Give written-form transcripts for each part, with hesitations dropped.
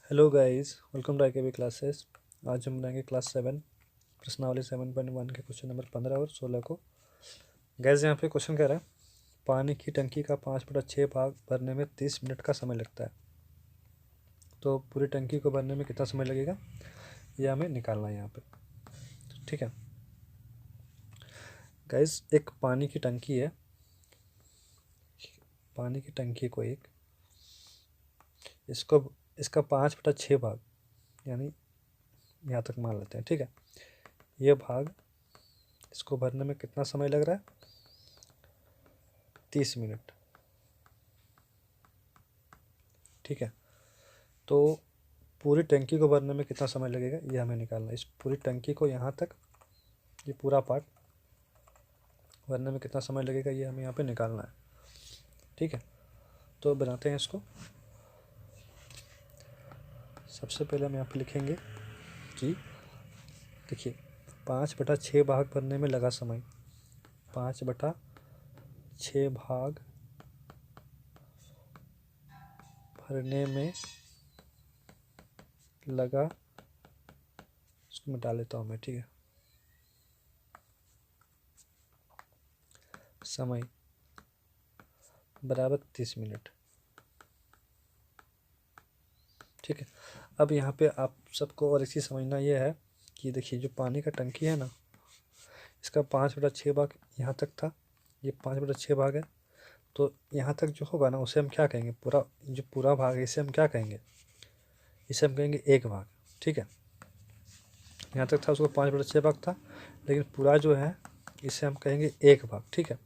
Hello guys, welcome to IKB classes. आज हम बनाएंगे क्लास 7 प्रश्नावली 7.1 के क्वेश्चन नंबर 15 और 16 को। गैस यहाँ पे क्वेश्चन कह रहा है पानी की टंकी का 5/6 भाग भरने में 30 मिनट का समय लगता है। तो पूरी टंकी को भरने में कितना समय लगेगा यह हमें निकालना है यहाँ पे। ठीक है गैस, एक पानी की टंकी है। पानी की टंकी को इसका 5/6 भाग यानी यहाँ तक मान लेते हैं। ठीक है, यह भाग इसको भरने में कितना समय लग रहा है? 30 मिनट। ठीक है, तो पूरी टंकी को भरने में कितना समय लगेगा ये हमें निकालना है। इस पूरी टंकी को यहाँ तक, ये पूरा पार्ट भरने में कितना समय लगेगा ये हमें यहाँ पे निकालना है। ठीक है, तो बनाते हैं इसको। सबसे पहले हम यहाँ पे लिखेंगे कि देखिए 5/6 भाग भरने में लगा समय, 5/6 भाग भरने में लगा, इसको मिटा लेता हूँ मैं। ठीक है, समय बराबर 30 मिनट। ठीक है, अब यहाँ पे आप सबको और एक चीज़ समझना ये है कि देखिए जो पानी का टंकी है ना, इसका 5/6 भाग यहाँ तक था, ये 5/6 भाग है। तो यहाँ तक जो होगा ना उसे हम क्या कहेंगे, पूरा भाग है इसे हम क्या कहेंगे, इसे हम कहेंगे एक भाग। ठीक है, यहाँ तक था उसको 5/6 भाग था, लेकिन पूरा जो है इसे हम कहेंगे एक भाग। ठीक है,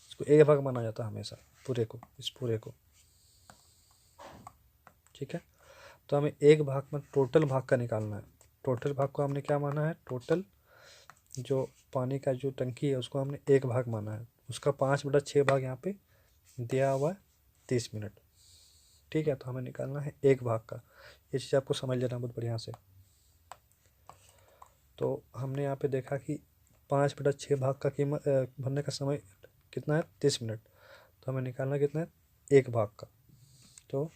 इसको एक भाग माना जाता है हमेशा, पूरे को, इस पूरे को। ठीक है, तो हमें एक भाग में टोटल भाग का निकालना है। टोटल भाग को हमने क्या माना है, टोटल जो पानी का जो टंकी है उसको हमने एक भाग माना है। उसका 5/6 भाग यहाँ पे दिया हुआ है 30 मिनट। ठीक है, तो हमें निकालना है एक भाग का। ये चीज़ आपको समझ लेना बहुत बढ़िया से। तो हमने यहाँ पे देखा कि 5/6 भाग का कीमत भरने का समय कितना है, 30 मिनट। तो हमें निकालना कितना है, एक भाग का। तो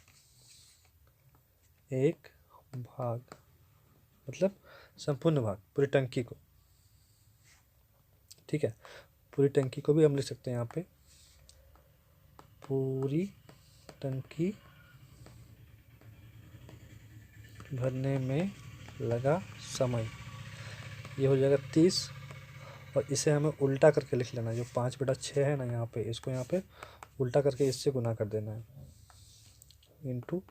एक भाग मतलब संपूर्ण भाग, पूरी टंकी को। ठीक है, पूरी टंकी को भी हम लिख सकते हैं यहाँ पे, पूरी टंकी भरने में लगा समय, ये हो जाएगा 30। और इसे हमें उल्टा करके लिख लेना है। जो 5/6 है ना यहाँ पे, इसको यहाँ पे उल्टा करके इससे गुना कर देना है, इंटू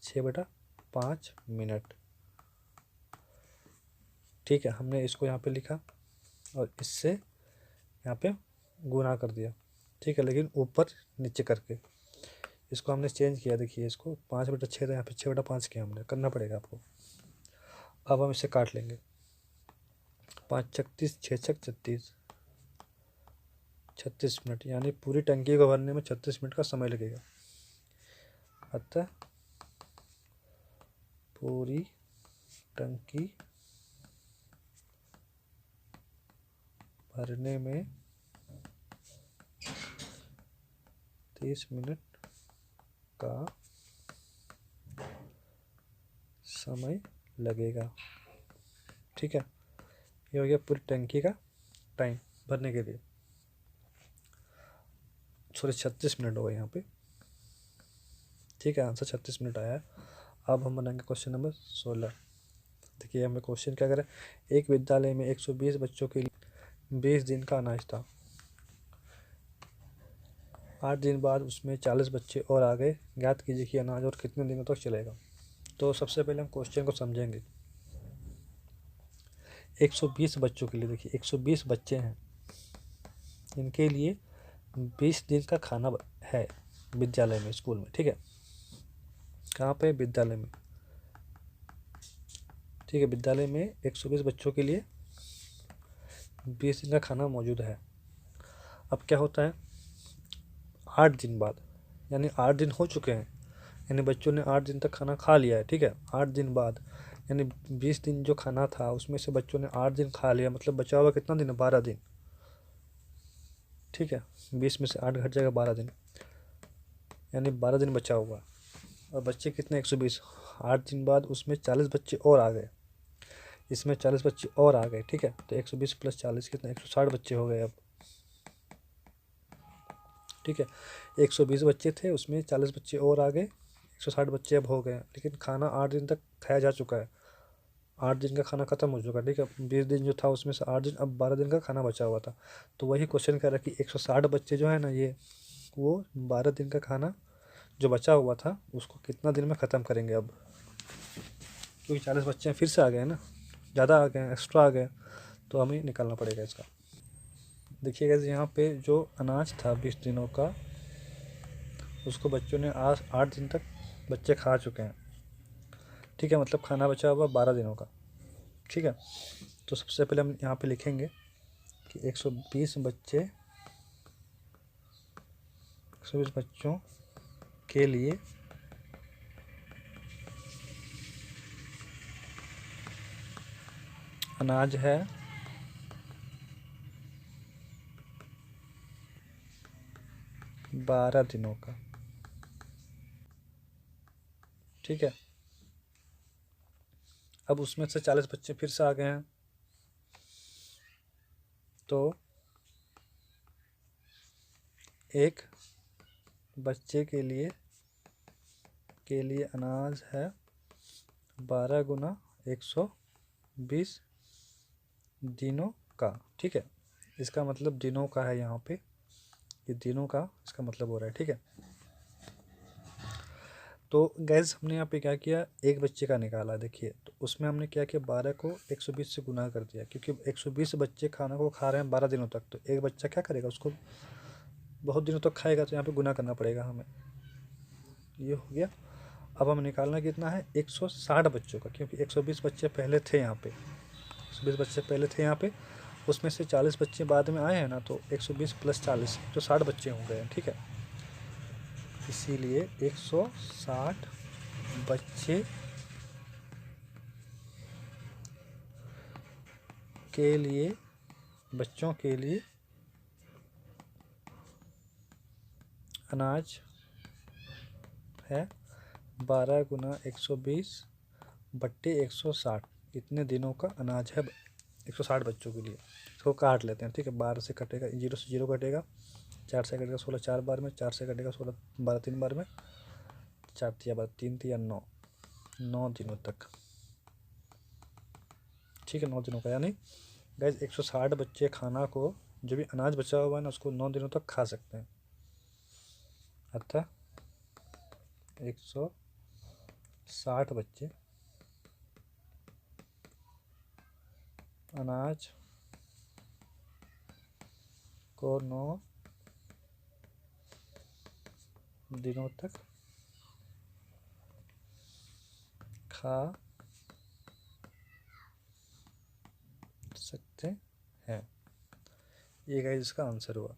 6/5 मिनट। ठीक है, हमने इसको यहाँ पे लिखा और इससे यहाँ पे गुना कर दिया। ठीक है, लेकिन ऊपर नीचे करके इसको हमने चेंज किया। देखिए इसको 5/6 था, यहाँ पे 6/5 किया हमने, करना पड़ेगा आपको। अब हम इसे काट लेंगे, 5×6 = 36 मिनट, यानी पूरी टंकी को भरने में 36 मिनट का समय लगेगा। अतः पूरी टंकी भरने में 30 मिनट का समय लगेगा। ठीक है, ये हो गया पूरी टंकी का टाइम भरने के लिए। सॉरी, 36 मिनट हो गए यहाँ पे। ठीक है, आंसर 36 मिनट आया है। अब हम बनाएंगे क्वेश्चन नंबर 16। देखिए हमें क्वेश्चन क्या करें, एक विद्यालय में 120 बच्चों के लिए 20 दिन का अनाज था। 8 दिन बाद उसमें 40 बच्चे और आ गए। ज्ञात कीजिए कि अनाज और कितने दिनों तक चलेगा। तो सबसे पहले हम क्वेश्चन को समझेंगे। 120 बच्चों के लिए, देखिए 120 बच्चे हैं, इनके लिए 20 दिन का खाना है विद्यालय में, स्कूल में। ठीक है, कहाँ पे, विद्यालय में। ठीक है, विद्यालय में 120 बच्चों के लिए 20 दिन का खाना मौजूद है। अब क्या होता है, 8 दिन बाद, यानी 8 दिन हो चुके हैं, यानी बच्चों ने 8 दिन तक खाना खा लिया है। ठीक है, 8 दिन बाद यानी 20 दिन जो खाना था उसमें से बच्चों ने 8 दिन खा लिया, मतलब बचा हुआ कितना दिन है, 12 दिन। ठीक है, 20 में से 8 घट जाएगा, 12 दिन, यानी 12 दिन बचा हुआ। और बच्चे कितने 120, 8 दिन बाद उसमें 40 बच्चे और आ गए, इसमें 40 बच्चे और आ गए। ठीक है, तो 120 प्लस 40 कितने 160 बच्चे हो गए अब। ठीक है, 120 बच्चे थे, उसमें 40 बच्चे और आ गए, 160 बच्चे अब हो गए। लेकिन खाना 8 दिन तक खाया जा चुका है, 8 दिन का खाना खत्म हो चुका है। ठीक है, 20 दिन जो था उसमें से 8 दिन, अब 12 दिन का खाना बचा हुआ था। तो वही क्वेश्चन कह रहा है कि 160 बच्चे जो है ना, ये वो 12 दिन का खाना जो बचा हुआ था उसको कितना दिन में ख़त्म करेंगे अब, क्योंकि 40 बच्चे फिर से आ गए ना, ज़्यादा आ गए, एक्स्ट्रा आ गए, तो हमें निकालना पड़ेगा इसका। देखिएगा यहाँ पे जो अनाज था 20 दिनों का, उसको बच्चों ने आज 8 दिन तक बच्चे खा चुके हैं। ठीक है, मतलब खाना बचा हुआ 12 दिनों का। ठीक है, तो सबसे पहले हम यहाँ पे लिखेंगे कि 120 बच्चों के लिए अनाज है 12 दिनों का। ठीक है, अब उसमें से 40 बच्चे फिर से आ गए हैं, तो एक बच्चे के लिए अनाज है 12 गुना 120 दिनों का। ठीक है, इसका मतलब दिनों का है, यहाँ पे ये दिनों का इसका मतलब हो रहा है। ठीक है, तो गैस हमने यहाँ पे क्या किया, एक बच्चे का निकाला। देखिए, तो उसमें हमने क्या किया, 12 को 120 से गुना कर दिया, क्योंकि 120 बच्चे खाना को खा रहे हैं 12 दिनों तक, तो एक बच्चा क्या करेगा, उसको बहुत दिनों तक खाएगा, तो यहाँ पे गुना करना पड़ेगा हमें। ये हो गया। अब हम निकालना कितना है, 160 बच्चों का, क्योंकि 120 बच्चे पहले थे यहाँ पे, 120 बच्चे पहले थे यहाँ पे, उसमें से 40 बच्चे बाद में आए हैं ना, तो 120 प्लस 40 तो 60 बच्चे हो गए हैं। ठीक है, इसीलिए 160 बच्चे के लिए, बच्चों के लिए अनाज है 12 गुना 120 बट्टे 160, इतने दिनों का अनाज है 160 बच्चों के लिए। इसको काट लेते हैं। ठीक है, 12 से कटेगा, 0 से 0 कटेगा, 4 से कटेगा 16 4 बार में, 4 से कटेगा 16 12 3 बार में, 4 तिया 12 3 तिया 9, 9 दिनों तक। ठीक है, 9 दिनों का, यानी गैस 160 बच्चे खाना को, जो भी अनाज बचा हुआ है ना, उसको 9 दिनों तक खा सकते हैं। अतः 160 बच्चे अनाज को 9 दिनों तक खा सकते हैं। ये गाइस इसका आंसर हुआ।